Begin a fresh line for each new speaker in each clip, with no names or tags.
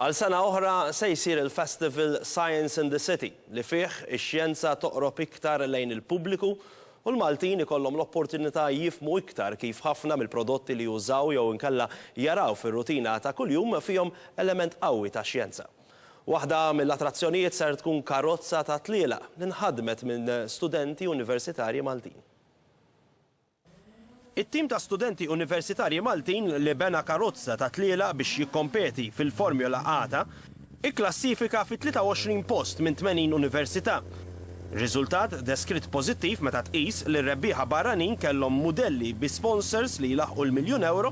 Għal sena oħra se jsir il-Festival Science in the City li fih ix-xjenza toqrob iktar lejn il-pubbliku u l-Maltin ikollhom l-opportunità jifhmu iktar kif ħafna mill-prodotti li jużaw jew inkella jaraw fir-rutina ta' kuljum fihom element qawwi ta' xjenza. Waħda mill-attrazzjonijiet ser tkun karozza ta' tliela li nħadmet minn studenti universitarji Maltin. It-tim ta' studenti universitarji Maltin li bena karozza ta' tliela biex jikkompeti fil-Formula ATA ikklassifika fi 23 post minn 80 università. Riżultat deskritt pożittiv meta tqis li r-rebbieħa barranin kellhom mudelli bi sponsors li jlaħqu l-1,000,000 euro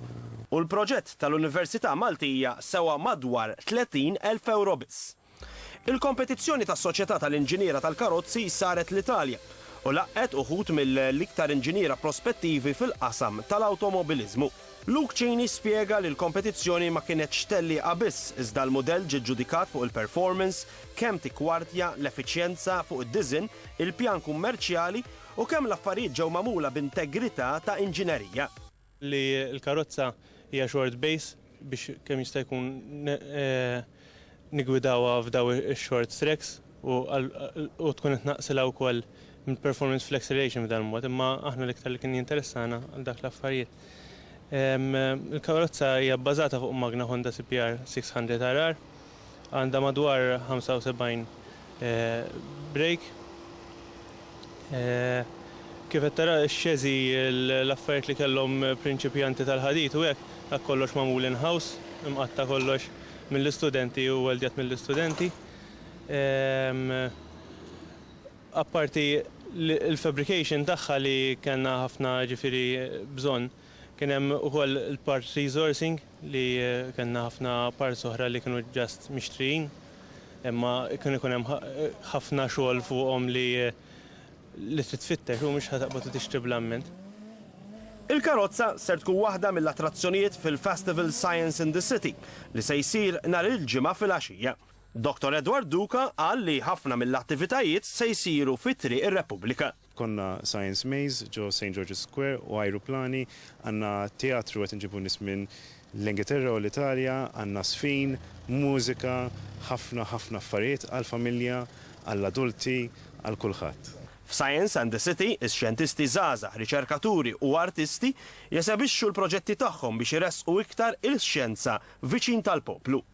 u l-proġett tal-Università Maltija sewa madwar 30,000 euro biss. Il-kompetizzjoni tas-Soċjetà tal-Inġiniera tal-Karozzi saret l-Italja u laqqet uħud mill-iktar inġiniera prospettivi fil-qasam tal-awtomobilizmu. Luke Cini spjega li l-kompetizzjoni ma kienetx telliqa biss iżda l-mudell ġie ġudikat fuq il-performance, kemm tikkwardja l-effiċjenza fuq id-disinn, il-pjan kummerċjali u kemm l-affarijiet ġew magħmula b'integrità ta' inġinerija.
Li l-karozza hija short base biex kemm jista' jkun nigwidawha f'daw ix-short tracks u tkun qed naqsilha wkoll performance fl-acceleration b'dan mod, imma aħna l-iktar li kien jinteressana għal dak l-affarijiet. Il-karozza hija bbażata fuq magna Honda CPR 600 RR, għandha madwar 75 brake. Kif qed tara x-xeżi l-affarijiet li kellhom prinċipjanti tal-ħadid u hekk kollox magħmul in-house, imqatta kollox mill-istudenti u weldjat mill-istudenti. Apparti il-fabrication tagħha li kellna ħafna ġifieri bżonn, kien hemm ukoll il-part resourcing li kellna ħafna parts oħra li kienu ġast mixtrijin, imma kien ikun hemm ħafna xogħol fuqhom li trid tfittex u mhux ħataqbad tixtri bl-amment.
Il-karozza ser tkun waħda mill-attrazzjonijiet fil-Festival Science in the City li se jsir nhar il-ġimgħa fil-għaxija. Dr. Edward Duca qal li ħafna mill-attivitajiet se jsiru fit-triq ir-Repubblika.
Konna Science Maze ġo St. George's Square u ajruplani, għandna teatru qed inġibu nies minn l-Ingilterra u l-Italja, għandna sfin, mużika, ħafna affarijiet għall-familja, għall-adulti, għal kulħadd.
F'Science and the City, ix-xjentisti żgħażagħ, riċerkaturi u artisti jesebixxu l-proġetti tagħhom biex iressqu iktar il-xjenza viċin tal-poplu.